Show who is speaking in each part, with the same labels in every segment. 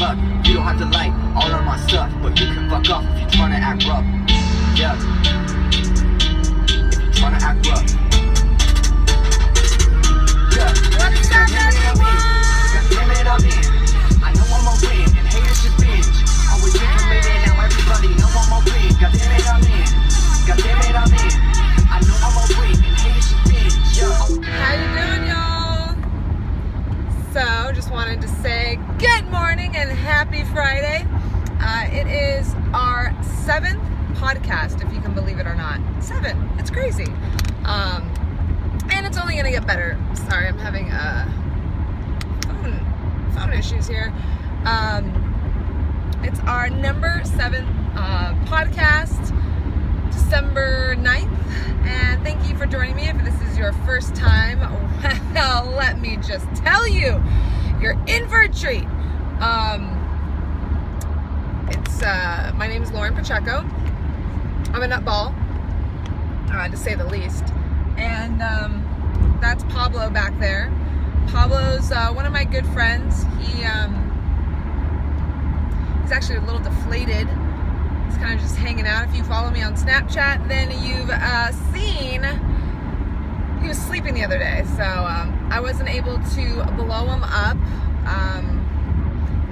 Speaker 1: plug. You don't have to like all of my stuff, but you can fuck off if you tryna act rough. Yeah. If you tryna act rough. Yeah.
Speaker 2: What's up, everyone?
Speaker 1: God damn it, I'm in. I know I'm a win, and haters just binge. Always been committed, now everybody know I'm a win. God damn it, I'm in. God damn it, I'm in. I know I'm a win, and haters just binge. Yeah.
Speaker 2: How you doing, y'all? So, just wanted to say good morning and happy Friday. It is our 7th podcast, if you can believe it or not. 7. It's crazy. And it's only going to get better. Sorry, I'm having phone issues here. It's our number 7 podcast, December 9th. And thank you for joining me. If this is your first time, well, let me just tell you, you're in for a treat. My name is LaurendPacheco. I'm a nutball, to say the least. And that's Pablo back there. Pablo's one of my good friends. He's actually a little deflated. He's kind of just hanging out. If you follow me on Snapchat, then you've seen he was sleeping the other day. So I wasn't able to blow him up.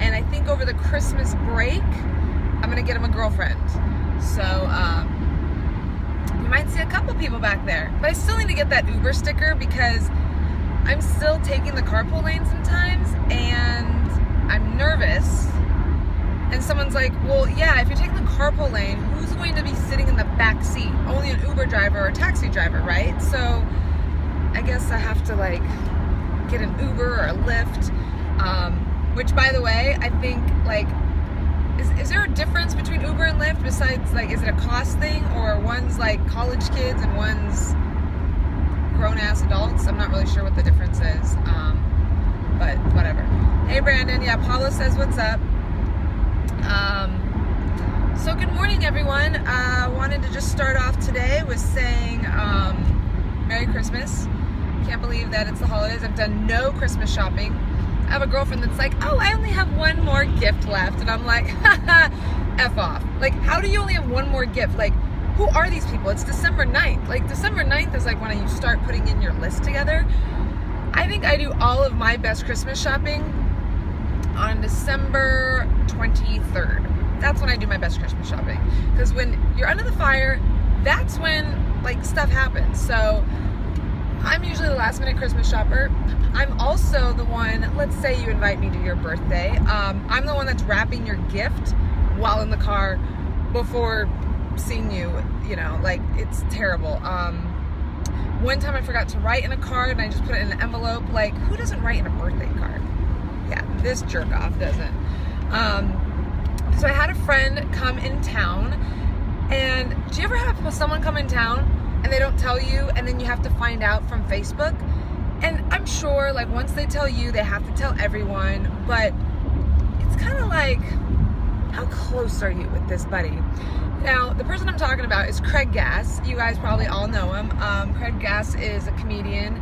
Speaker 2: And I think over the Christmas break, I'm going to get him a girlfriend. So you might see a couple people back there. But I still need to get that Uber sticker because I'm still taking the carpool lane sometimes. And I'm nervous. And someone's like, well, yeah, if you're taking the carpool lane, who's going to be sitting in the back seat? Only an Uber driver or a taxi driver, right? So I guess I have to like get an Uber or a Lyft. Which, by the way, I think like, is there a difference between Uber and Lyft besides like, is it a cost thing or one's like college kids and one's grown-ass adults? I'm not really sure what the difference is, but whatever. Hey, Brandon. Yeah, Paula says what's up. So good morning, everyone. Wanted to just start off today with saying Merry Christmas. Can't believe that it's the holidays. I've done no Christmas shopping. I have a girlfriend that's like, oh, I only have one more gift left. And I'm like, haha, F off. Like, how do you only have one more gift? Like, who are these people? It's December 9th. Like, December 9th is like when you start putting in your list together. I think I do all of my best Christmas shopping on December 23rd. That's when I do my best Christmas shopping. Because when you're under the fire, that's when like stuff happens. So I'm usually the last minute Christmas shopper. I'm also the one, let's say you invite me to your birthday. I'm the one that's wrapping your gift while in the car before seeing you, you know, like it's terrible. One time I forgot to write in a card and I just put it in an envelope. Like, who doesn't write in a birthday card? Yeah, this jerk off doesn't. So I had a friend come in town, and do you ever have someone come in town and they don't tell you and then you have to find out from Facebook? And I'm sure like once they tell you, they have to tell everyone, but it's kind of like, how close are you with this buddy? Now, the person I'm talking about is Craig Gass. You guys probably all know him. Craig Gass is a comedian.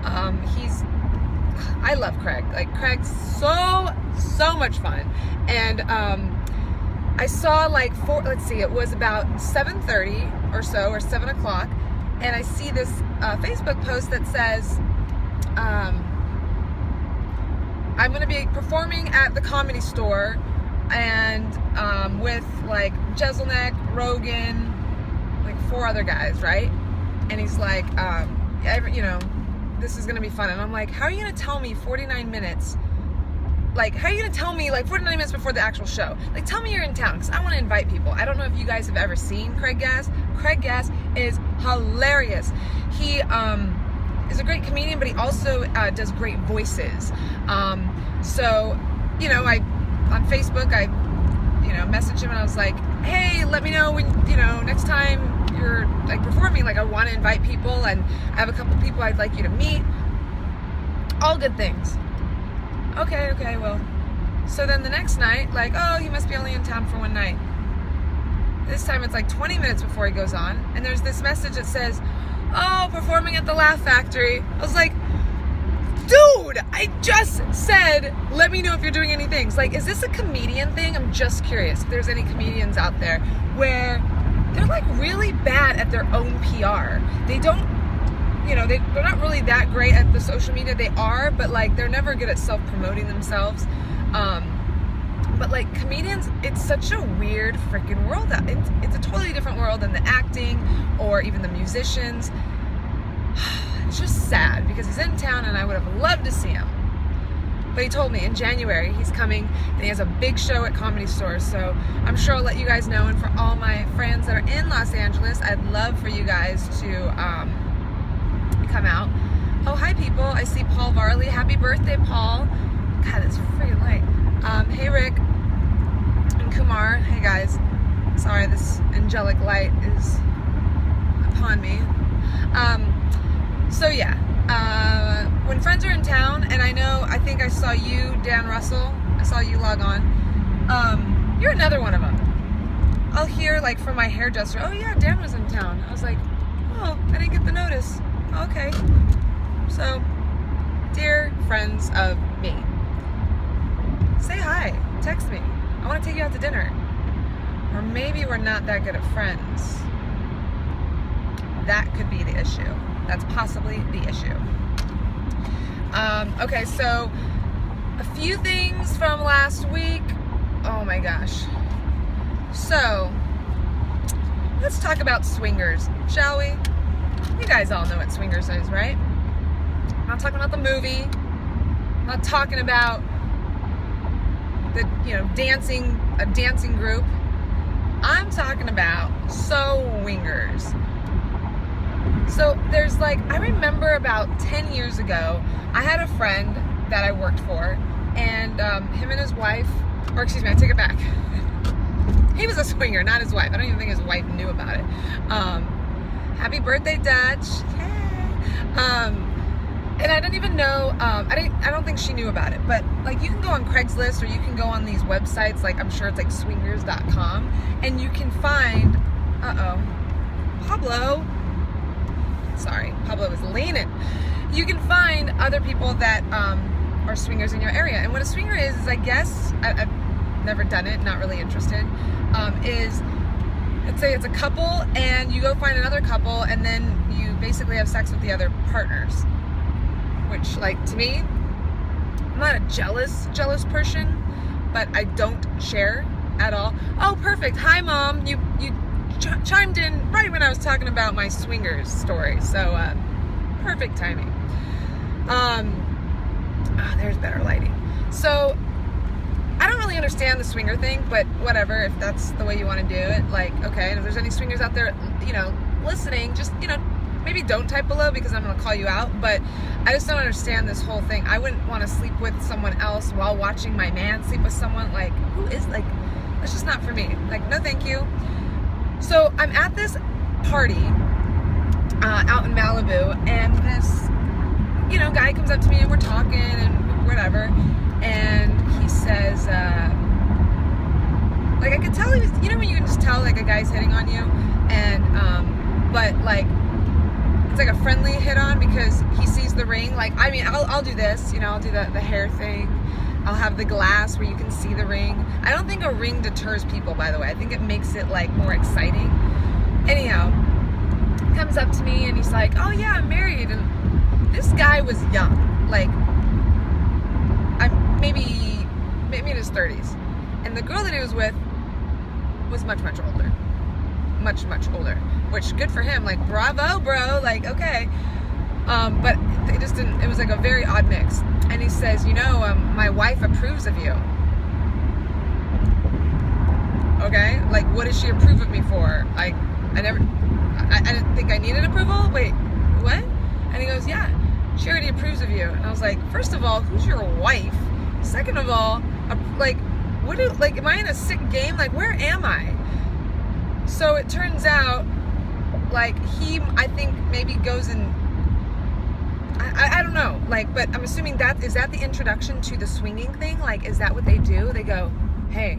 Speaker 2: I love Craig. Like, Craig's so much fun. And I saw like it was about 7:30 or so, or 7 o'clock, and I see this Facebook post that says, I'm going to be performing at the Comedy Store, and with like Jeselnik, Rogan, like 4 other guys, right? And he's like, you know, this is going to be fun. And I'm like, how are you going to tell me 49 minutes? Like, how are you going to tell me like 49 minutes before the actual show? Like, tell me you're in town, because I want to invite people. I don't know if you guys have ever seen Craig Gass. Craig Gass is hilarious. He is a great comedian, but he also does great voices. So, you know, on Facebook, I messaged him and I was like, hey, let me know when, next time you're like performing. Like, I want to invite people, and I have a couple people I'd like you to meet. All good things. Okay, well. So then the next night, like, oh, he must be only in town for one night. This time it's like 20 minutes before he goes on, and there's this message that says, oh, performing at the Laugh Factory. I was like, dude, I just said, let me know if you're doing any things. Like, is this a comedian thing? I'm just curious if there's any comedians out there where they're like really bad at their own PR. They don't, you know, they're not really that great at the social media. They are, but like they're never good at self-promoting themselves. But like comedians, it's such a weird freaking world. It's a totally different world than the acting or even the musicians. It's just sad because he's in town and I would have loved to see him. But he told me in January he's coming and he has a big show at Comedy Stores. So I'm sure I'll let you guys know. And for all my friends that are in Los Angeles, I'd love for you guys to come out. Oh, hi people. I see Paul Varley. Happy birthday, Paul. God, it's freaking light. Hey Rick and Kumar. Hey guys. Sorry, this angelic light is upon me. So yeah, when friends are in town, and I think I saw you, Dan Russell, I saw you log on, you're another one of them. I'll hear like from my hairdresser, oh yeah, Dan was in town. I was like, oh, I didn't get the notice. Okay. So, dear friends of me, say hi, text me. I want to take you out to dinner. Or maybe we're not that good at friends. That could be the issue. That's possibly the issue. Okay, so a few things from last week. Oh my gosh. So, let's talk about swingers, shall we? You guys all know what swingers is, right? I'm not talking about the movie. I'm not talking about the, you know, a dancing group. I'm talking about swingers. So there's like, I remember about 10 years ago, I had a friend that I worked for, and him and his wife, or excuse me, I take it back. He was a swinger, not his wife. I don't even think his wife knew about it. Happy birthday, Dutch. Yay. And I didn't even know, I don't think she knew about it, but like you can go on Craigslist or you can go on these websites, like I'm sure it's like swingers.com, and you can find, Pablo was leaning. You can find other people that are swingers in your area. And what a swinger is I guess, I've never done it, not really interested, is, let's say it's a couple and you go find another couple and then you basically have sex with the other partners. Which, like, to me, I'm not a jealous person, but I don't share at all. Oh, perfect. Hi, Mom. You chimed in right when I was talking about my swingers story. So, perfect timing. There's better lighting. So, I don't really understand the swinger thing, but whatever, if that's the way you want to do it, like, okay. And if there's any swingers out there, you know, listening, just, you know, maybe don't type below because I'm going to call you out, but I just don't understand this whole thing. I wouldn't want to sleep with someone else while watching my man sleep with someone. Like, who is, like, that's just not for me. Like, no thank you. So I'm at this party out in Malibu, and this, you know, guy comes up to me and we're talking and whatever, and he says, like, I could tell he was, you know when you can just tell, like, a guy's hitting on you, and, but, like, it's like a friendly hit on because he sees the ring. Like, I mean, I'll do this, you know, I'll do the hair thing. I'll have the glass where you can see the ring. I don't think a ring deters people, by the way. I think it makes it, like, more exciting. Anyhow, he comes up to me and he's like, oh yeah, I'm married. And this guy was young, like, maybe in his 30s. And the girl that he was with was much older. Much older, which good for him, like, bravo, bro, like, okay. But it just didn't, it was like a very odd mix. And he says, you know, my wife approves of you. Okay, like, what does she approve of me for? I didn't think I needed approval. Wait, what? And he goes, yeah, she already approves of you. And I was like, first of all, who's your wife? Second of all, like, am I in a sick game? Like, where am I? So it turns out, like, he, I think, maybe goes and, I don't know, like, but I'm assuming is that the introduction to the swinging thing? Like, is that what they do? They go, hey,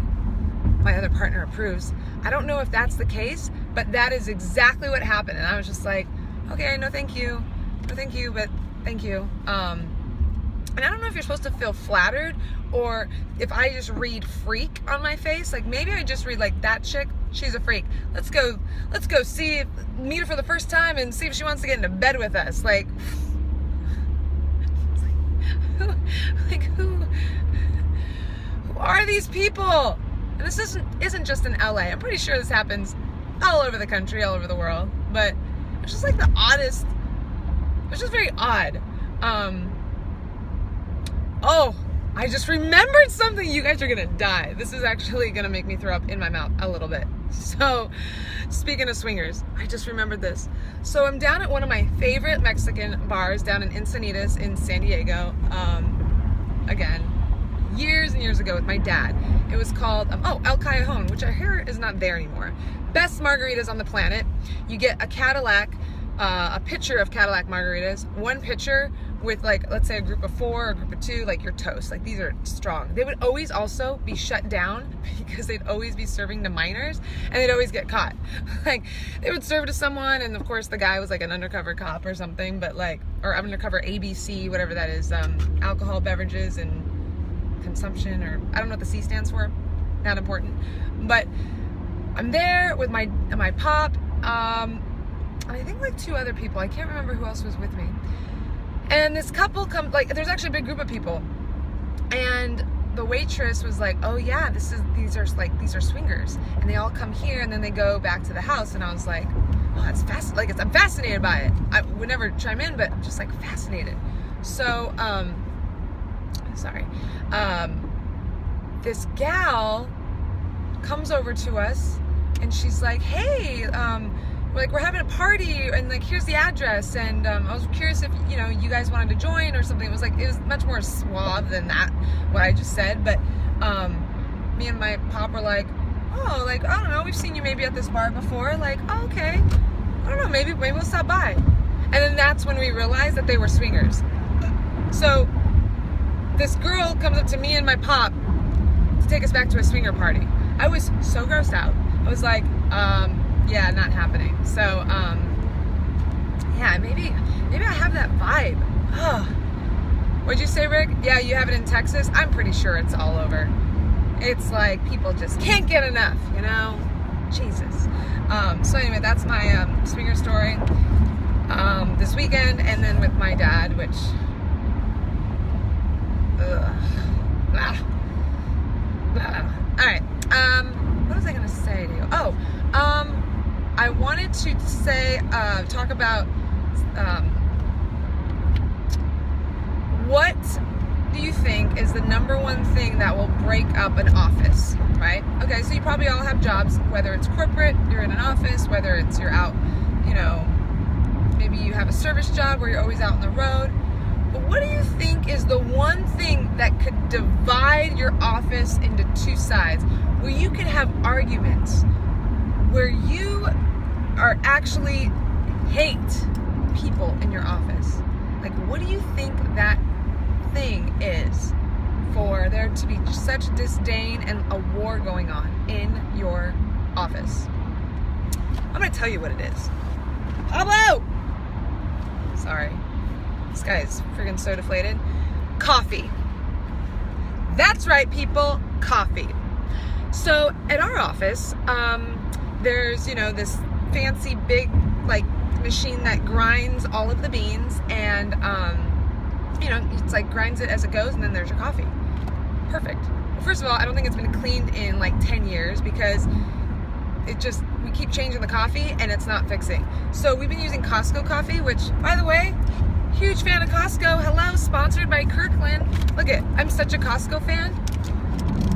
Speaker 2: my other partner approves. I don't know if that's the case, but that is exactly what happened. And I was just like, okay, no thank you, but thank you. And I don't know if you're supposed to feel flattered or if I just read freak on my face. Like maybe I just read like, that chick, she's a freak. Let's go meet her for the first time and see if she wants to get into bed with us. Like, who are these people? And this isn't just in LA. I'm pretty sure this happens all over the country, all over the world. But it's just like the oddest. It's just very odd. Oh, I just remembered something. You guys are gonna die. This is actually gonna make me throw up in my mouth a little bit. So, speaking of swingers, I just remembered this. So I'm down at one of my favorite Mexican bars down in Encinitas in San Diego. Again, years and years ago with my dad. It was called, El Callejon, which I hear is not there anymore. Best margaritas on the planet. You get a Cadillac, a pitcher of Cadillac margaritas, one pitcher with like, let's say a group of 4 or a group of 2, like you're toast. Like these are strong. They would always also be shut down because they'd always be serving to minors and they'd always get caught. Like they would serve to someone and of course the guy was like an undercover cop or something, but like, or undercover ABC, whatever that is, alcohol beverages and consumption, or I don't know what the C stands for, not important. But I'm there with my pop, and I think like 2 other people. I can't remember who else was with me. And this couple like there's actually a big group of people, and the waitress was like, oh yeah, these are swingers, and they all come here and then they go back to the house. And I was like, oh, that's fascinating. Like I'm fascinated by it. I would never chime in, but I'm just like fascinated. So this gal comes over to us and she's like, hey, we're having a party and like here's the address, and I was curious if you guys wanted to join or something. It was much more suave than that what I just said, but me and my pop were like, oh, like I don't know, we've seen you maybe at this bar before, like, oh, okay, I don't know, maybe we'll stop by. And then that's when we realized that they were swingers. So this girl comes up to me and my pop to take us back to a swinger party. I was so grossed out. I was like, yeah, not happening. So, yeah, maybe I have that vibe. Oh. What'd you say, Rick? Yeah, you have it in Texas? I'm pretty sure it's all over. It's like people just can't get enough, Jesus. So anyway, that's my swinger story this weekend, and then with my dad, which... Alright, what was I gonna say to you? Oh, I wanted to say, talk about, what do you think is the #1 thing that will break up an office, right? Okay, so you probably all have jobs, whether it's corporate, you're in an office, whether it's you're out, maybe you have a service job where you're always out on the road. But what do you think is the one thing that could divide your office into 2 sides, where you can have arguments, where you are actually hate people in your office? Like, what do you think that thing is for there to be such disdain and a war going on in your office? I'm gonna tell you what it is. Pablo! Sorry. This guy is freaking so deflated. Coffee. That's right, people. Coffee. So at our office, there's, this fancy big, like, machine that grinds all of the beans, and, it's like grinds it as it goes, and then there's your coffee. Perfect. Well, first of all, I don't think it's been cleaned in like 10 years because we keep changing the coffee and it's not fixing. So we've been using Costco coffee, which, by the way, huge fan of Costco. Hello, sponsored by Kirkland. Look it, I'm such a Costco fan.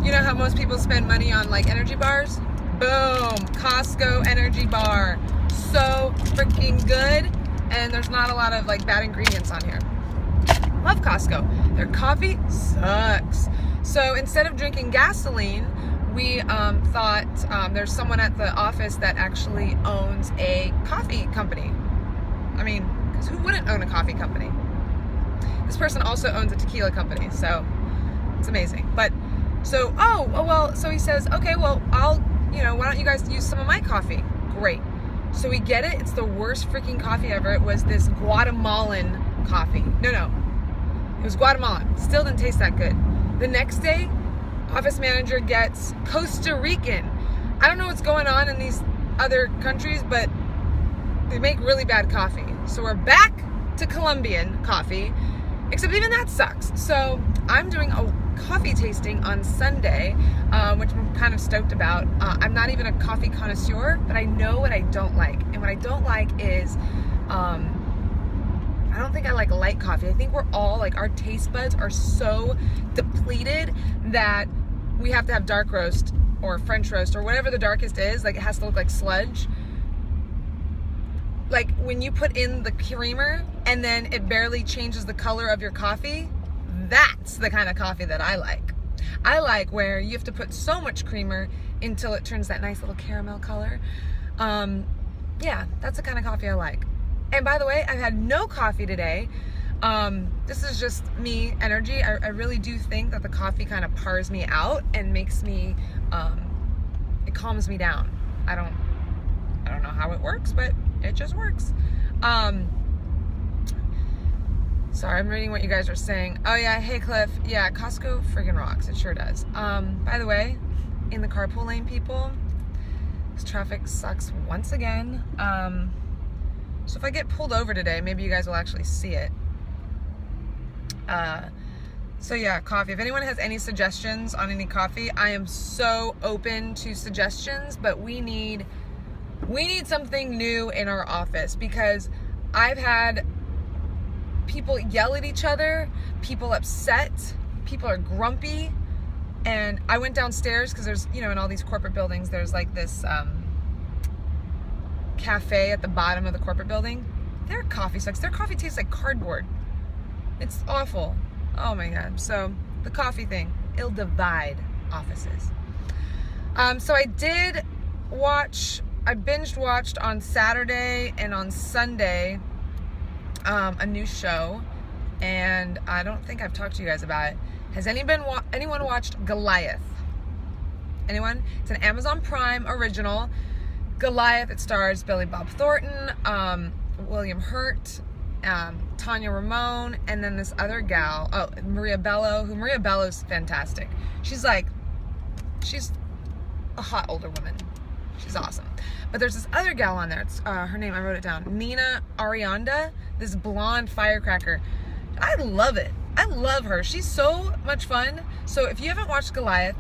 Speaker 2: You know how most people spend money on like energy bars? Boom, Costco energy bar. So freaking good, and there's not a lot of like bad ingredients on here. Love Costco. Their coffee sucks. So instead of drinking gasoline, we thought there's someone at the office that actually owns a coffee company. I mean, because who wouldn't own a coffee company? This person also owns a tequila company, so it's amazing. But so, so he says, okay, well, why don't you guys use some of my coffee? Great. So we get it. It's the worst freaking coffee ever. It was this Guatemalan coffee. No. It was Guatemala. Still didn't taste that good. The next day, office manager gets Costa Rican. I don't know what's going on in these other countries, but they make really bad coffee. So we're back to Colombian coffee, except even that sucks. So I'm doing a coffee tasting on Sunday, which I'm kind of stoked about. I'm not even a coffee connoisseur, but I know what I don't like. And what I don't like is, I don't think I like light coffee. I think we're all, like, our taste buds are so depleted that we have to have dark roast or French roast or whatever the darkest is. Like, it has to look like sludge. Like, when you put in the creamer and then it barely changes the color of your coffee, that's the kind of coffee that I like. I like where you have to put so much creamer until it turns that nice little caramel color. Yeah, that's the kind of coffee I like. And by the way, I've had no coffee today. This is just me energy. I really do think that the coffee kind of pars me out and makes me, it calms me down. I don't know how it works, but it just works. Sorry, I'm reading what you guys are saying. Oh yeah, hey Cliff. Yeah, Costco friggin' rocks. It sure does. By the way, in the carpool lane, people, this traffic sucks once again. So if I get pulled over today, maybe you guys will actually see it. So yeah, coffee. If anyone has any suggestions on any coffee, I am so open to suggestions, but we need something new in our office because I've had people yell at each other, people upset, people are grumpy, and I went downstairs because there's, you know, in all these corporate buildings, there's like this, cafe at the bottom of the corporate building. Their coffee sucks. Their coffee tastes like cardboard. It's awful. Oh my God. So the coffee thing, it'll divide offices. So I binge watched on Saturday and on Sunday a new show, and I don't think I've talked to you guys about it. Has anyone watched Goliath? Anyone? It's an Amazon Prime original. Goliath. It stars Billy Bob Thornton, William Hurt, Tanya Ramone, and then this other gal, Maria Bello, Maria Bello's fantastic. She's a hot older woman. She's awesome. But there's this other gal on there. It's her name, I wrote it down. Nina Arianda, this blonde firecracker. I love it. I love her. She's so much fun. So if you haven't watched Goliath,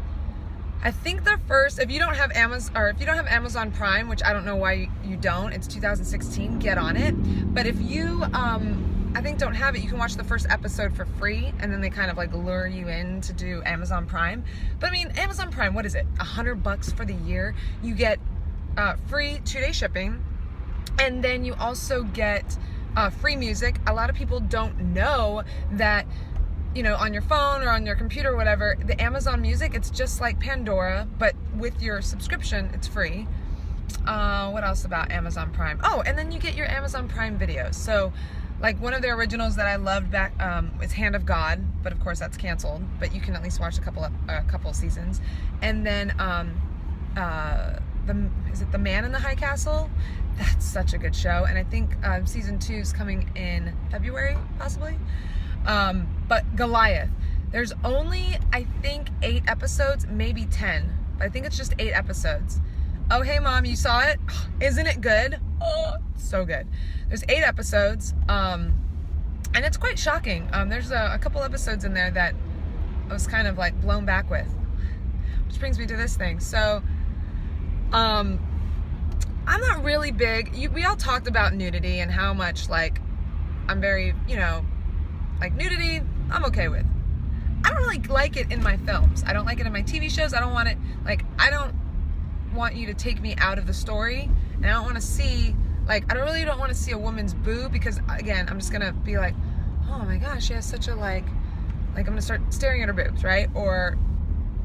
Speaker 2: I think if you don't have Amazon Prime, which I don't know why you don't, it's 2016, get on it. But if you, I think don't have it, you can watch the first episode for free, and then they kind of like lure you in to do Amazon Prime. But I mean, Amazon Prime, what is it? $100 for the year. You get free 2-day shipping, and then you also get free music. A lot of people don't know that, you know, on your phone or on your computer or whatever, the Amazon Music, it's just like Pandora, but with your subscription, it's free. What else about Amazon Prime? Oh, and then you get your Amazon Prime videos. So, like, one of their originals that I loved back is Hand of God, but of course that's canceled, but you can at least watch a couple seasons. And then, is it The Man in the High Castle? That's such a good show, and I think season 2 is coming in February, possibly. But Goliath, there's only, I think, 8 episodes, maybe 10, but I think it's just 8 episodes. Oh, hey mom, you saw it? Isn't it good? Oh, so good. There's 8 episodes, and it's quite shocking. There's a couple episodes in there that I was kind of like blown back with, which brings me to this thing. So, I'm not really big, we all talked about nudity and how much, like, I'm very, you know, like, nudity, I'm okay with. I don't really like it in my films. I don't like it in my TV shows. I don't want it, like, I don't want you to take me out of the story, and I don't want to see, like, I really don't want to see a woman's boob, because, again, I'm just going to be like, oh my gosh, she has such a, like, I'm going to start staring at her boobs, right? Or,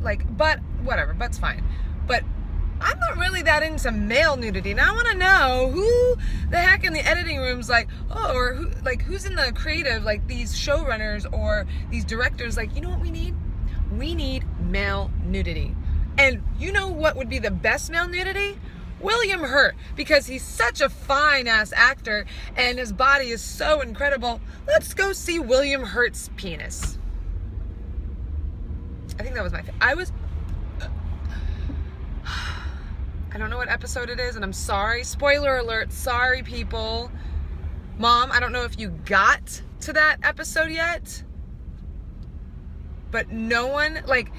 Speaker 2: like, but, whatever, butt's fine. But I'm not really that into male nudity. Now I want to know who the heck in the editing room's like, oh, or who, like, who's in the creative, like these showrunners or these directors, like, you know what we need? We need male nudity. And you know what would be the best male nudity? William Hurt, because he's such a fine-ass actor and his body is so incredible. Let's go see William Hurt's penis. I think that was my favorite. I don't know what episode it is, and I'm sorry. Spoiler alert. Sorry, people. Mom, I don't know if you got to that episode yet, but no one, like,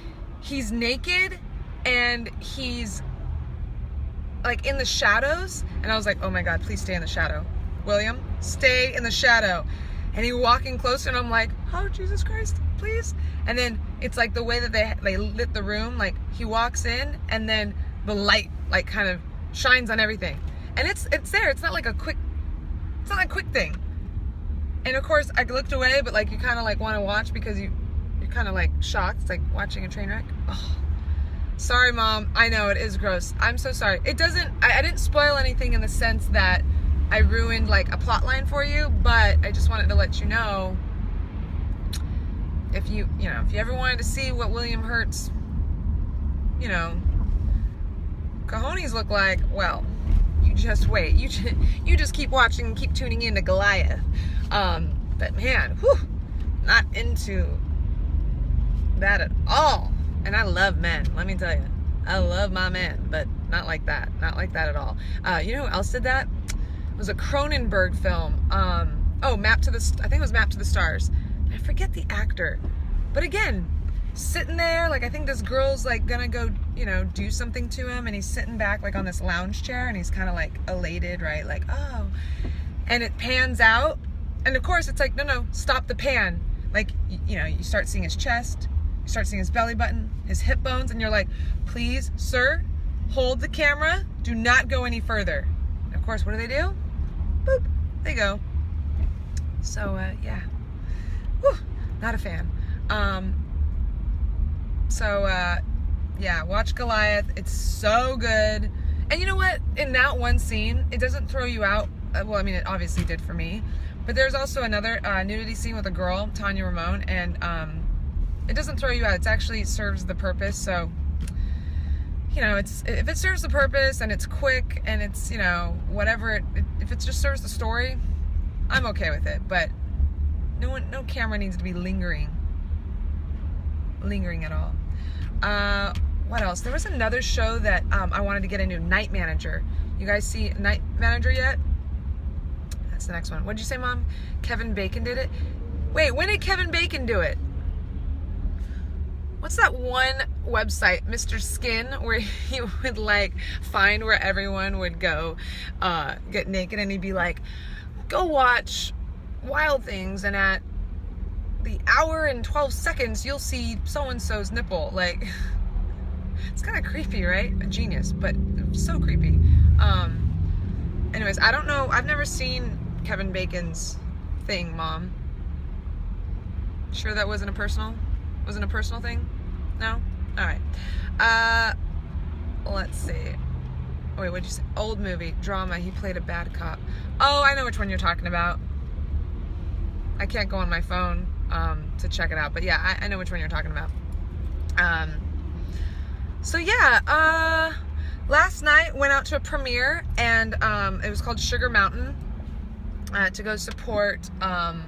Speaker 2: he's naked and he's like in the shadows, and I was like, oh my God, please stay in the shadow. William, stay in the shadow. And he walking closer, and I'm like, oh, Jesus Christ, please. And then it's like the way that they lit the room, like he walks in and then the light like kind of shines on everything. And it's there. It's not like a quick thing. And of course I looked away, but like you kind of like want to watch because you're kind of like shocked. It's like watching a train wreck. Oh. Sorry, Mom. I know it is gross. I'm so sorry. It doesn't, I didn't spoil anything in the sense that I ruined like a plot line for you, but I just wanted to let you know if you ever wanted to see what William Hurt's, cojones look like, well, you just wait. You just keep watching and keep tuning in to Goliath. But man, whew, not into that at all. And I love men, let me tell you. I love my men, but not like that. Not like that at all. You know who else did that? It was a Cronenberg film. I think it was Map to the Stars. I forget the actor. But again, sitting there, like I think this girl's like gonna go, do something to him, and he's sitting back like on this lounge chair, and he's kind of like elated, right? Like, oh. And it pans out, and of course it's like, no, stop the pan. Like, you start seeing his chest, start seeing his belly button, his hip bones, and you're like, please, sir, hold the camera. Do not go any further. And of course, what do? Boop, they go. So, yeah. Whew, not a fan. Yeah, watch Goliath. It's so good. And you know what? In that one scene, it doesn't throw you out. Well, I mean, it obviously did for me. But there's also another nudity scene with a girl, Tanya Ramone, and it doesn't throw you out. It actually serves the purpose. So, if it serves the purpose and it's quick and it's, whatever, if it just serves the story, I'm okay with it. But no camera needs to be lingering at all. What else? There was another show that I wanted to get into, Night Manager. You guys see Night Manager yet? That's the next one. What did you say, Mom? Kevin Bacon did it? Wait, when did Kevin Bacon do it? What's that one website, Mr. Skin, where he would like find where everyone would go get naked, and he'd be like, go watch Wild Things, and at the hour and 12 seconds you'll see so-and-so's nipple. Like, it's kind of creepy, right? A genius, but so creepy. Anyways, I don't know. I've never seen Kevin Bacon's thing, Mom. Sure that wasn't a personal thing? No? Alright. Let's see. Wait, what'd you say? Old movie, drama, he played a bad cop. Oh, I know which one you're talking about. I can't go on my phone to check it out, but yeah, I know which one you're talking about. So yeah, last night went out to a premiere, and it was called Sugar Mountain, to go support an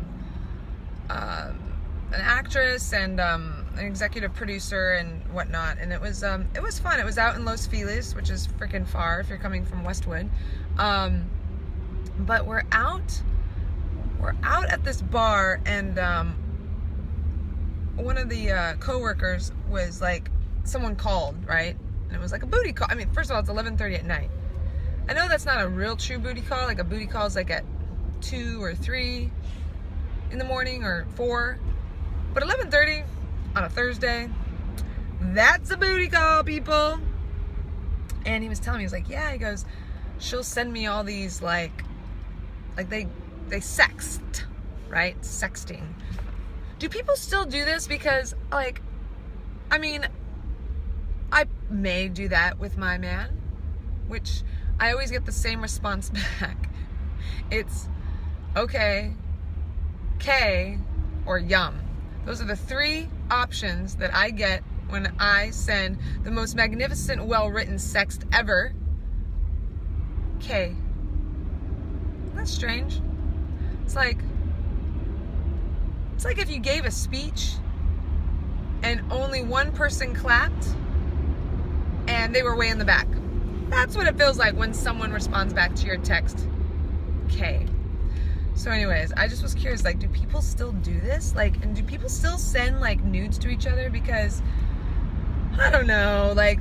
Speaker 2: actress and an executive producer and whatnot, and it was fun. It was out in Los Feliz, which is freaking far if you're coming from Westwood, but we're out at this bar, and one of the co-workers was like, someone called, right? And it was like a booty call. I mean, first of all, it's 11:30 at night. I know that's not a real true booty call. Like, a booty call is like at 2 or 3 in the morning, or 4. But 11:30 on a Thursday, that's a booty call, people. And he was telling me, he was like, yeah, he goes, she'll send me all these like they sext, right? Sexting. Do people still do this? Because, like, I mean, I may do that with my man, which I always get the same response back. It's okay, K, or yum. Those are the 3 options that I get when I send the most magnificent, well-written sext ever K. That's strange. It's like if you gave a speech and only one person clapped and they were way in the back. That's what it feels like when someone responds back to your text. K. So anyways, I just was curious, like, do people still do this? Like, and do people still send, like, nudes to each other? Because, I don't know, like,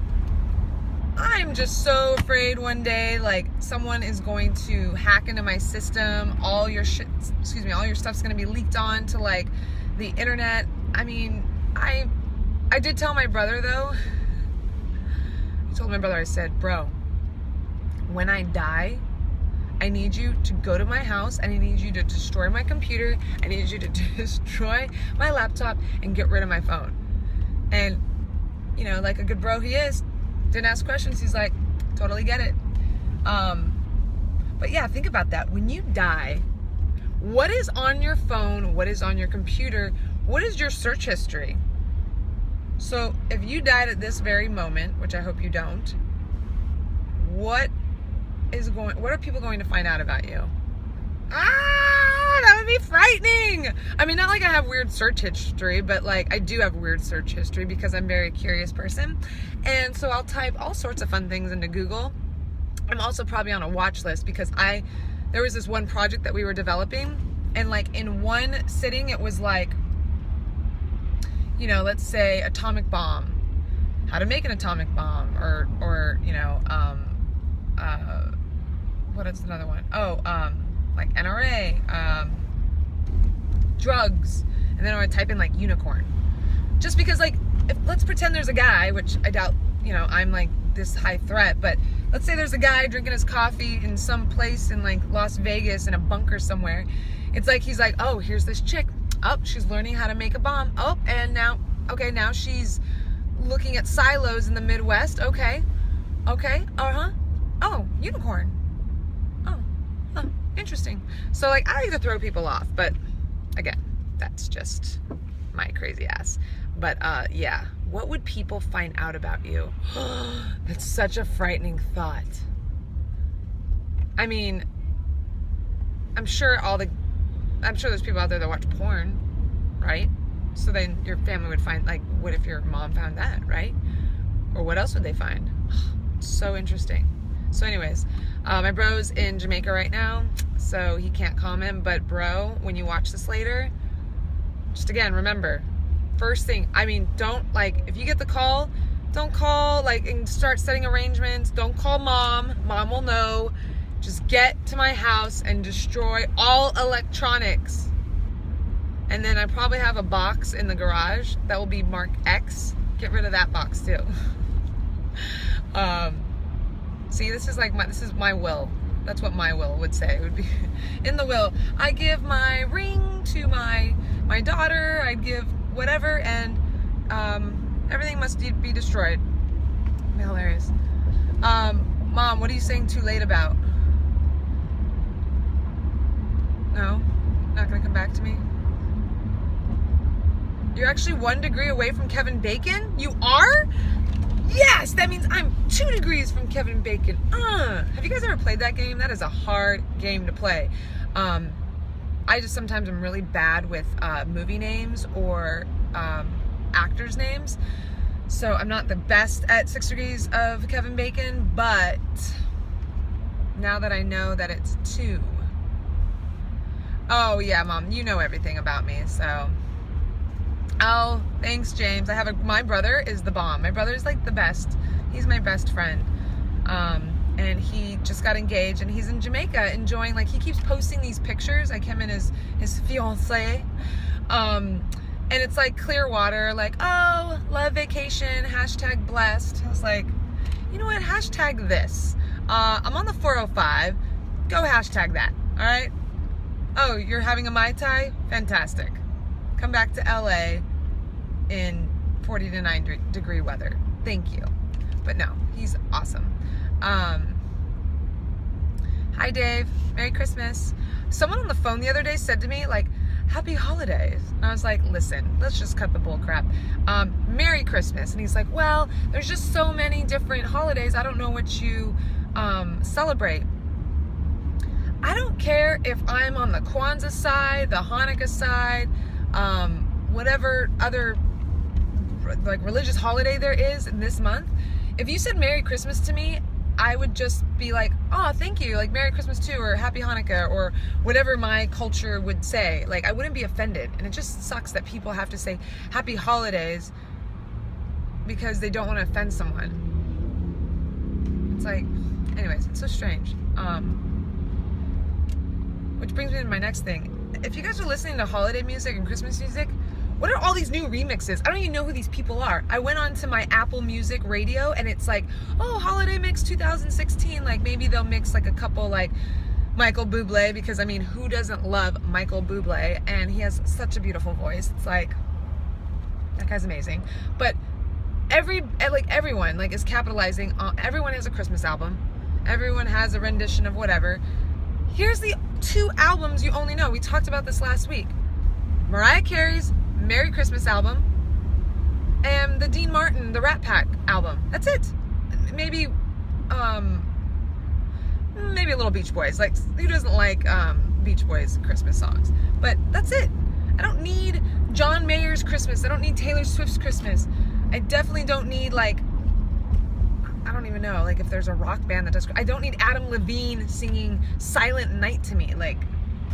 Speaker 2: I'm just so afraid one day, like, someone is going to hack into my system, all your stuff's gonna be leaked on to, like, the internet. I mean, I did tell my brother, though. I told my brother, I said, bro, when I die, I need you to go to my house and I need you to destroy my computer. I need you to destroy my laptop and get rid of my phone. And, you know, like a good bro he is, didn't ask questions. He's like, totally get it. But yeah, think about that. When you die, what is on your phone? What is on your computer? What is your search history? So if you died at this very moment, which I hope you don't, what are people going to find out about you? That would be frightening. I mean, not like I have weird search history, but like I do have weird search history because I'm a very curious person. And so I'll type all sorts of fun things into Google. I'm also probably on a watch list because there was this one project that we were developing, and like in one sitting it was like, you know, let's say atomic bomb, how to make an atomic bomb, or you know, what is another one? Like NRA, drugs, and then I would type in like unicorn. Just because, like, let's pretend there's a guy, which I doubt, you know, I'm like this high threat, but let's say there's a guy drinking his coffee in some place in like Las Vegas in a bunker somewhere. It's like, he's like, oh, here's this chick. Oh, she's learning how to make a bomb. Oh, and now she's looking at silos in the Midwest. Okay, oh, unicorn. Oh, interesting. So like, I like to throw people off, but again, that's just my crazy ass. But yeah, what would people find out about you? That's such a frightening thought. I mean, I'm sure there's people out there that watch porn, right? So then your family would find, like, what if your mom found that, right? Or what else would they find? So interesting. So anyways, my bro's in Jamaica right now, so he can't comment, but bro, when you watch this later, just again, remember, first thing, I mean, don't, like, if you get the call, don't call, like, and start setting arrangements. Don't call mom. Mom will know. Just get to my house and destroy all electronics. And then I probably have a box in the garage that will be marked X. Get rid of that box too. See, this is my will. That's what my will would say. It would be in the will. I give my ring to my daughter. I'd give whatever, and everything must be destroyed. Hilarious. Mom, what are you saying too late about? No? Not gonna come back to me? You're actually 1 degree away from Kevin Bacon? You are? Yes! That means I'm 2 degrees from Kevin Bacon. Have you guys ever played that game? That is a hard game to play. I just sometimes am really bad with movie names or actors' names. So I'm not the best at 6 degrees of Kevin Bacon, but now that I know that it's 2. Oh yeah, Mom, you know everything about me, so. Oh, thanks, James. My brother is the bomb. My brother is like the best. He's my best friend. And he just got engaged and he's in Jamaica enjoying, like, he keeps posting these pictures, like him and his fiancée. And it's like clear water, like, oh, love vacation, hashtag blessed. I was like, you know what, hashtag this. I'm on the 405, go hashtag that, all right? Oh, you're having a Mai Tai? Fantastic. Come back to LA in 40 to 9 degree weather. Thank you. But no, he's awesome. Hi, Dave. Merry Christmas. Someone on the phone the other day said to me, like, happy holidays. And I was like, listen, let's just cut the bull crap. Merry Christmas. And he's like, well, there's just so many different holidays. I don't know what you celebrate. I don't care if I'm on the Kwanzaa side, the Hanukkah side, whatever other like religious holiday there is in this month. If you said Merry Christmas to me, I would just be like, oh, thank you, like Merry Christmas too, or Happy Hanukkah, or whatever my culture would say. Like, I wouldn't be offended. And it just sucks that people have to say Happy Holidays because they don't want to offend someone. It's like, anyways, it's so strange. Which brings me to my next thing. If you guys are listening to holiday music and Christmas music, what are all these new remixes? I don't even know who these people are. I went on to my Apple Music radio and it's like, oh, holiday mix 2016. Like, maybe they'll mix like a couple like Michael Bublé, because I mean, who doesn't love Michael Bublé? And he has such a beautiful voice. It's like, that guy's amazing. But everyone like is capitalizing on, everyone has a Christmas album. Everyone has a rendition of whatever. Here's the 2 albums you only know. We talked about this last week. Mariah Carey's Merry Christmas album and the Dean Martin, the Rat Pack album. That's it. Maybe a little Beach Boys. Like, who doesn't like Beach Boys Christmas songs? But that's it. I don't need John Mayer's Christmas. I don't need Taylor Swift's Christmas. I definitely don't need, like, I don't even know, like, if there's a rock band that does. I don't need Adam Levine singing Silent Night to me. Like,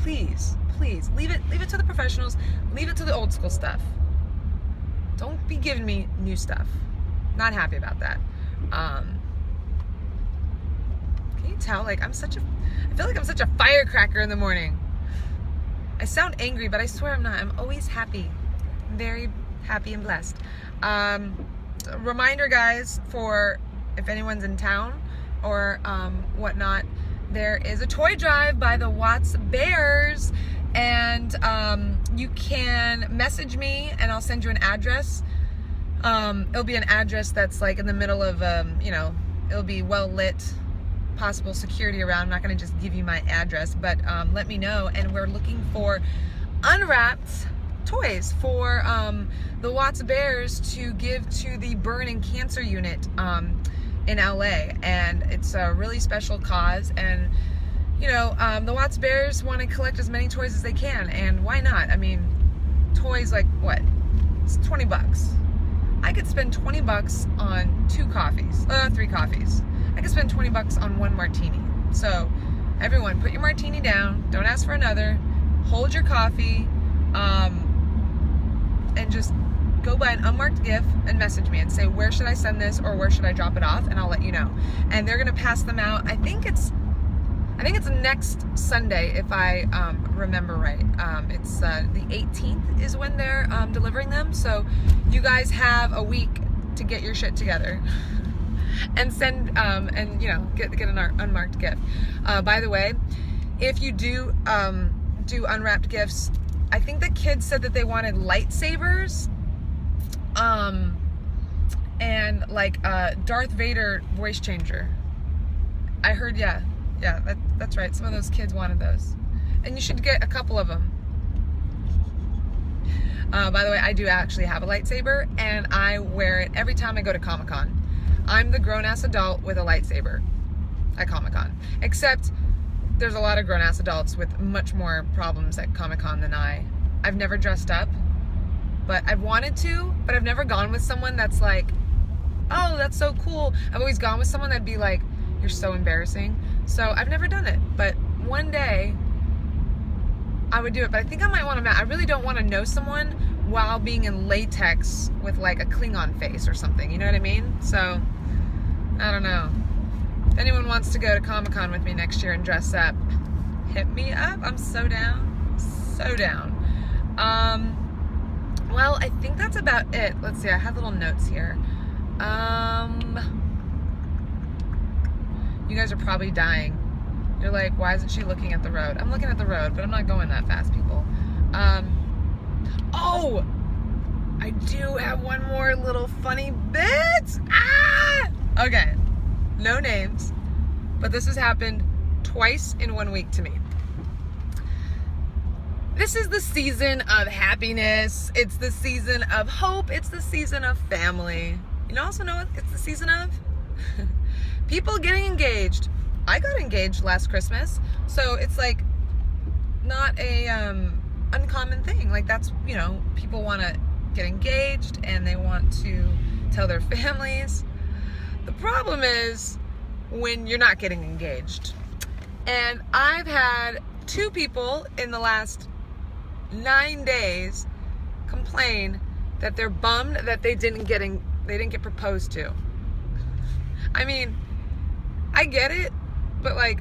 Speaker 2: please leave it to the professionals. Leave it to the old school stuff. Don't be giving me new stuff. Not happy about that. Can you tell? Like, I feel like I'm such a firecracker in the morning. I sound angry, but I swear I'm not. I'm always happy. Very happy and blessed. Reminder, guys, for if anyone's in town or whatnot, there is a toy drive by the Watts Bears, and you can message me and I'll send you an address. It'll be an address that's like in the middle of, you know, it'll be well lit, possible security around. I'm not going to just give you my address, but let me know. And we're looking for unwrapped toys for the Watts Bears to give to the burn and cancer unit in LA, and it's a really special cause. And you know, the Watts Bears want to collect as many toys as they can, and why not? I mean, toys like what? It's 20 bucks. I could spend 20 bucks on 3 coffees. I could spend 20 bucks on 1 martini. So everyone, put your martini down, don't ask for another, hold your coffee, and just go buy an unmarked gift and message me and say, where should I send this or where should I drop it off, and I'll let you know. And they're gonna pass them out. I think it's next Sunday, if I remember right. It's the 18th is when they're delivering them. So you guys have a week to get your shit together and send and you know, get an unmarked gift. By the way, if you do unwrapped gifts, I think the kids said that they wanted lightsabers. And like Darth Vader voice changer. I heard, yeah, that's right. Some of those kids wanted those, and you should get a couple of them. By the way, I do actually have a lightsaber, and I wear it every time I go to Comic-Con. I'm the grown-ass adult with a lightsaber at Comic-Con, except there's a lot of grown-ass adults with much more problems at Comic-Con than I've never dressed up. But I've wanted to, but I've never gone with someone that's like, oh, that's so cool. I've always gone with someone that'd be like, you're so embarrassing. So I've never done it, but one day I would do it. But I think I might want to, I really don't want to know someone while being in latex with like a Klingon face or something, you know what I mean? So, I don't know. If anyone wants to go to Comic-Con with me next year and dress up, hit me up. I'm so down. So down. Well, I think that's about it. Let's see, I have little notes here. You guys are probably dying. You're like, why isn't she looking at the road? I'm looking at the road, but I'm not going that fast, people. Oh! I do have one more little funny bit. Okay. No names, but this has happened twice in 1 week to me. This is the season of happiness. It's the season of hope. It's the season of family. You also know what it's the season of? People getting engaged. I got engaged last Christmas, so it's like not a uncommon thing. Like that's, you know, people want to get engaged and they want to tell their families. The problem is when you're not getting engaged. And I've had 2 people in the last 9 days complain that they're bummed that they didn't get proposed to. I mean, I get it, but like,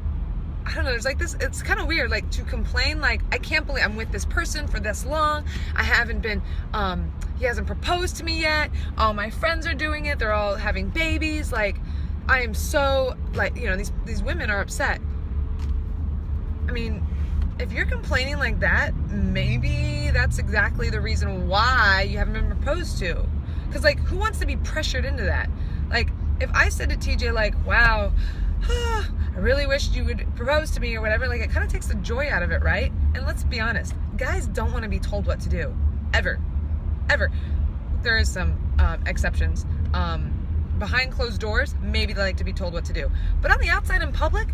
Speaker 2: I don't know, there's like this, it's kind of weird, like to complain, like, I can't believe I'm with this person for this long. I haven't been, he hasn't proposed to me yet. All my friends are doing it. They're all having babies. Like, I am so, like, you know, these women are upset. I mean, if you're complaining like that, maybe that's exactly the reason why you haven't been proposed to. Because, like, who wants to be pressured into that? Like, if I said to TJ, like, wow, I really wished you would propose to me or whatever, like, it kind of takes the joy out of it, right? And let's be honest, guys don't want to be told what to do. Ever. There is some exceptions. Behind closed doors, maybe they like to be told what to do. But on the outside in public,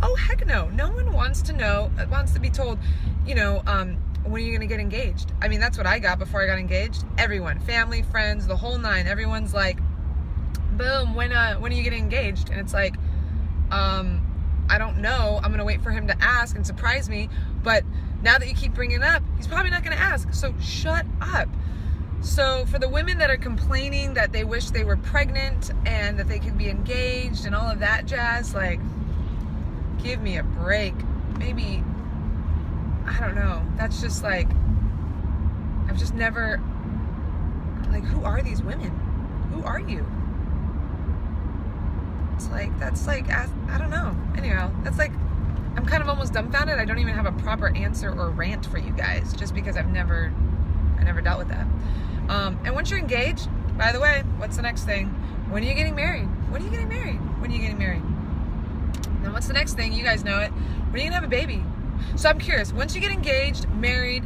Speaker 2: oh, heck no. No one wants to be told, you know, when are you going to get engaged? I mean, that's what I got before I got engaged. Everyone, family, friends, the whole nine, everyone's like, boom, when are you getting engaged? And it's like, I don't know. I'm going to wait for him to ask and surprise me. But now that you keep bringing it up, he's probably not going to ask. So shut up. So for the women that are complaining that they wish they were pregnant and that they could be engaged and all of that jazz, like, give me a break. Maybe, I don't know. That's just like, I've just never, like, who are these women? Who are you? It's like, that's like, I don't know. Anyhow, that's like, I'm kind of almost dumbfounded. I don't even have a proper answer or rant for you guys just because I never dealt with that. And once you're engaged, by the way, what's the next thing? When are you getting married? When are you getting married? When are you getting married? Then what's the next thing? You guys know it. When are you gonna have a baby? So I'm curious, once you get engaged, married,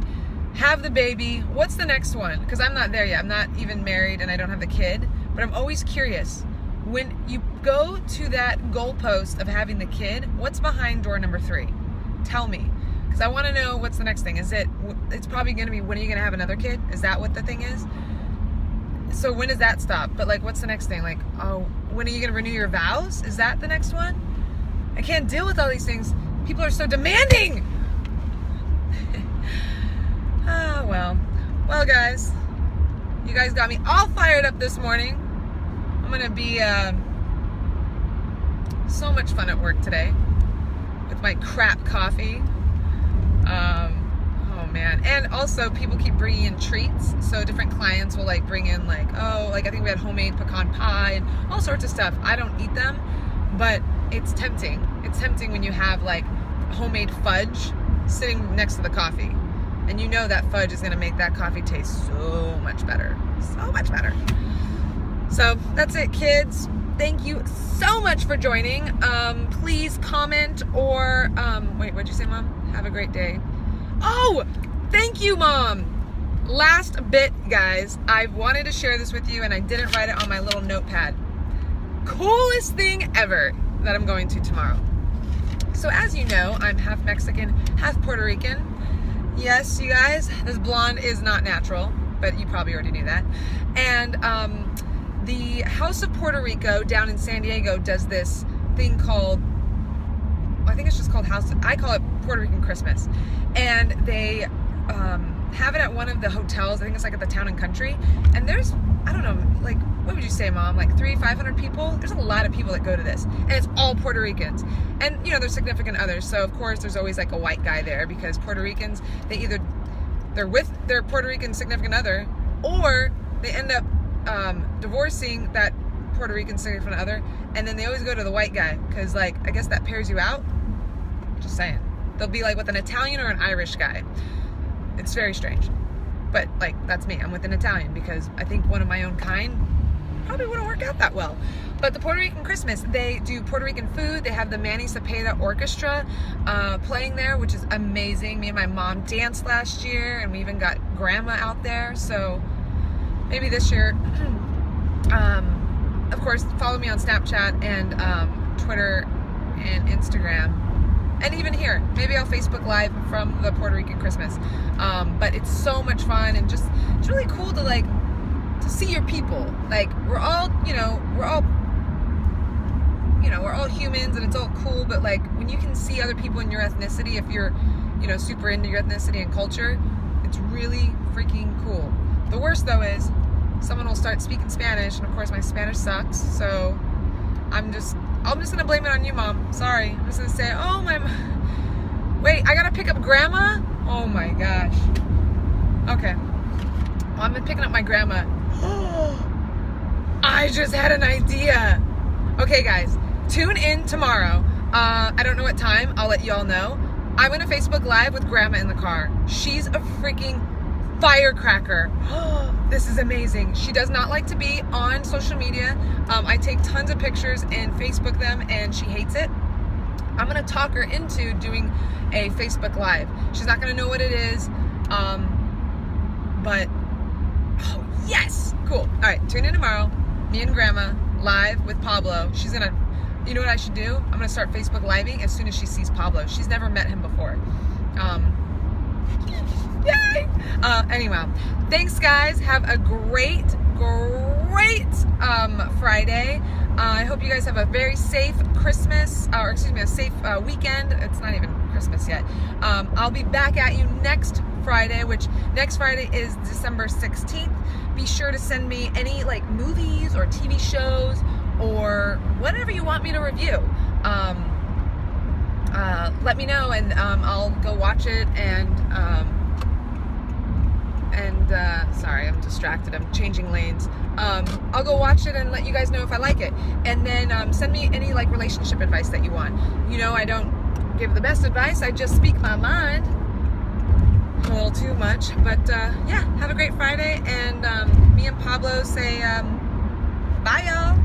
Speaker 2: have the baby, what's the next one? Because I'm not there yet. I'm not even married and I don't have the kid, but I'm always curious. When you go to that goalpost of having the kid, what's behind door number 3? Tell me. Because I want to know what's the next thing. It's probably going to be, when are you going to have another kid? Is that what the thing is? So when does that stop? But like, what's the next thing? Like, oh, when are you going to renew your vows? Is that the next one? I can't deal with all these things. People are so demanding. Oh, well. Well, guys, you guys got me all fired up this morning. I'm going to be so much fun at work today with my crap coffee. Oh man. And also people keep bringing in treats. So different clients will like bring in like, oh, like I think we had homemade pecan pie and all sorts of stuff. I don't eat them, but it's tempting. It's tempting when you have like homemade fudge sitting next to the coffee. And you know that fudge is going to make that coffee taste so much better. So much better. So that's it, kids. Thank you so much for joining. Please comment or, wait, what'd you say, Mom? Have a great day. Oh, thank you, Mom. Last bit, guys. I wanted to share this with you and I didn't write it on my little notepad. Coolest thing ever that I'm going to tomorrow. So as you know, I'm half Mexican, half Puerto Rican. Yes, you guys, this blonde is not natural, but you probably already knew that. And, the House of Puerto Rico down in San Diego does this thing called, I think it's just called I call it Puerto Rican Christmas. And they have it at one of the hotels. I think it's like at the Town and Country. And there's, I don't know, like, what would you say, Mom? Like 300-500 people? There's a lot of people that go to this. And it's all Puerto Ricans. And, you know, there's significant others. So, of course, there's always like a white guy there because Puerto Ricans, they're with their Puerto Rican significant other or they end up divorcing that Puerto Rican significant other, and then they always go to the white guy because, like, I guess that pairs you out. Just saying, they'll be like with an Italian or an Irish guy. It's very strange, but like that's me. I'm with an Italian because I think one of my own kind probably wouldn't work out that well. But the Puerto Rican Christmas, they do Puerto Rican food. They have the Manny Cepeda Orchestra playing there, which is amazing. Me and my mom danced last year, and we even got Grandma out there. So maybe this year. Of course, follow me on Snapchat and Twitter and Instagram. And even here, maybe I'll Facebook Live from the Puerto Rican Christmas. But it's so much fun, and just, it's really cool to like, to see your people. Like, we're all humans, and it's all cool, but like, when you can see other people in your ethnicity, if you're, super into your ethnicity and culture, it's really freaking cool. The worst though is, someone will start speaking Spanish, and of course my Spanish sucks, so I'm just gonna blame it on you, Mom. Sorry. I'm just gonna say, oh my, wait, I gotta pick up Grandma? Oh my gosh. Okay. Well, I'm picking up my grandma. I just had an idea. Okay, guys, tune in tomorrow. I don't know what time. I'll let you all know. I'm gonna Facebook Live with Grandma in the car. She's a freaking firecracker. This is amazing. She does not like to be on social media. I take tons of pictures and Facebook them, and she hates it. I'm gonna talk her into doing a Facebook Live. She's not gonna know what it is, but oh yes, cool. All right, tune in tomorrow. Me and Grandma live with Pablo. She's gonna, you know what I should do? I'm gonna start Facebook Living as soon as she sees Pablo. She's never met him before. Yay! Anyway, thanks guys. Have a great Friday. I hope you guys have a very safe Christmas, or excuse me, a safe weekend. It's not even Christmas yet. I'll be back at you next Friday, which next Friday is December 16th. Be sure to send me any like movies or TV shows or whatever you want me to review. Let me know, and I'll go watch it, and sorry, I'm distracted, I'm changing lanes. I'll go watch it and let you guys know if I like it, and then send me any like relationship advice that you want. I don't give the best advice, I just speak my mind a little too much, but yeah, have a great Friday, and me and Pablo say bye y'all.